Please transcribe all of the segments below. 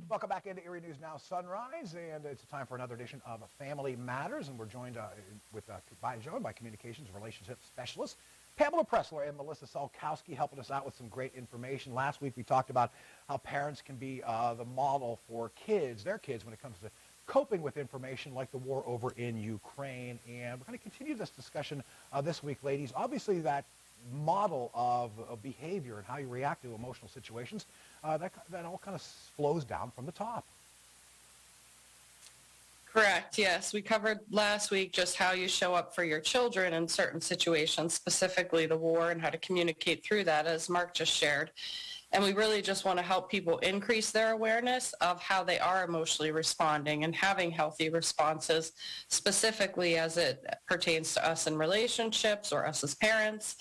Welcome back into Erie News Now Sunrise, and it's time for another edition of Family Matters, and we're joined by communications relationship specialists Pamela Pressler and Melissa Salkowski helping us out with some great information. Last week we talked about how parents can be the model for their kids, when it comes to coping with information like the war over in Ukraine, and we're going to continue this discussion this week, ladies. Obviously, that model of behavior and how you react to emotional situations, that all kind of flows down from the top. Correct. Yes. We covered last week just how you show up for your children in certain situations, specifically the war, and how to communicate through that, as Mark just shared. And we really just want to help people increase their awareness of how they are emotionally responding and having healthy responses, specifically as it pertains to us in relationships or us as parents,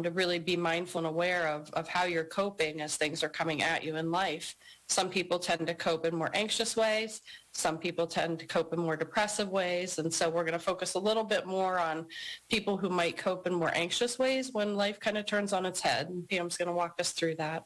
to really be mindful and aware of how you're coping as things are coming at you in life. Some people tend to cope in more anxious ways. Some people tend to cope in more depressive ways. And so we're going to focus a little bit more on people who might cope in more anxious ways when life kind of turns on its head. And Pam's going to walk us through that.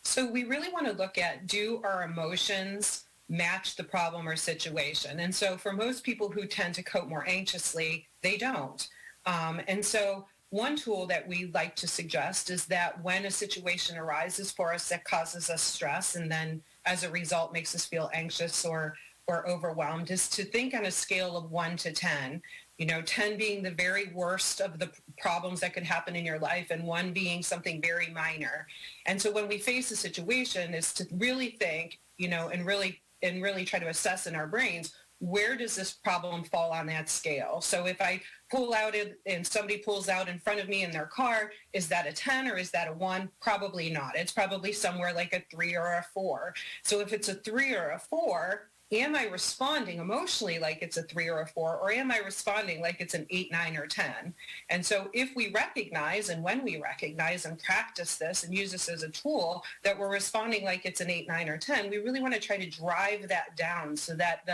So we really want to look at, do our emotions match the problem or situation? And so for most people who tend to cope more anxiously, they don't. And so one tool that we like to suggest is that when a situation arises for us that causes us stress and then as a result makes us feel anxious or overwhelmed, is to think on a scale of 1 to 10, 10 being the very worst of the problems that could happen in your life and 1 being something very minor. And so when we face a situation is to really think, and really try to assess in our brains, where does this problem fall on that scale? So if I pull out it and somebody pulls out in front of me in their car, is that a 10 or is that a 1? Probably not. It's probably somewhere like a 3 or a 4. So if it's a 3 or a 4, am I responding emotionally like it's a 3 or a 4, or am I responding like it's an 8, 9, or 10? And so if we recognize, and when we recognize and practice this and use this as a tool, that we're responding like it's an 8, 9, or 10, we really want to try to drive that down so that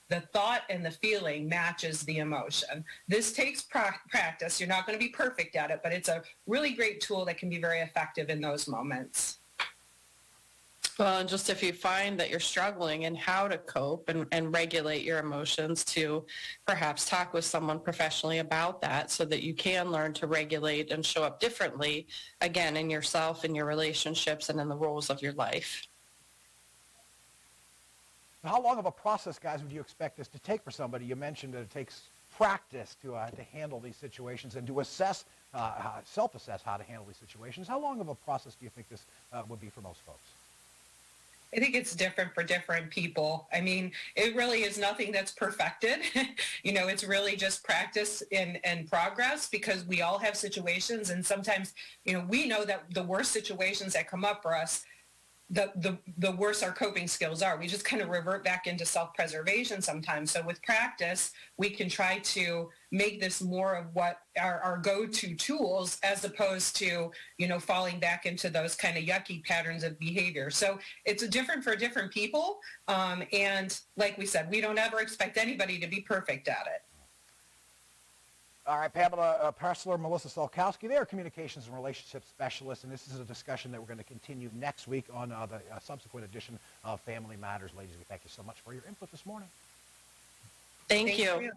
the thought and the feeling matches the emotion. This takes practice. You're not going to be perfect at it, but it's a really great tool that can be very effective in those moments. Well, and just if you find that you're struggling in how to cope and regulate your emotions, to perhaps talk with someone professionally about that so that you can learn to regulate and show up differently, again, in yourself, in your relationships, and in the roles of your life. How long of a process, guys, would you expect this to take for somebody? You mentioned that it takes practice to handle these situations and to self-assess how to handle these situations. How long of a process do you think this would be for most folks? I think it's different for different people. I mean, it really is nothing that's perfected. It's really just practice and progress, because we all have situations. And sometimes, we know that the worst situations that come up for us, the worse our coping skills are. We just kind of revert back into self-preservation sometimes. So with practice, we can try to make this more of what our go-to tools, as opposed to, falling back into those kind of yucky patterns of behavior. So it's different for different people. And like we said, we don't ever expect anybody to be perfect at it. All right, Pamela Pressler, Melissa Salkowski, they are communications and relationship specialists, and this is a discussion that we're going to continue next week on the subsequent edition of Family Matters. Ladies, we thank you so much for your input this morning. Thank you.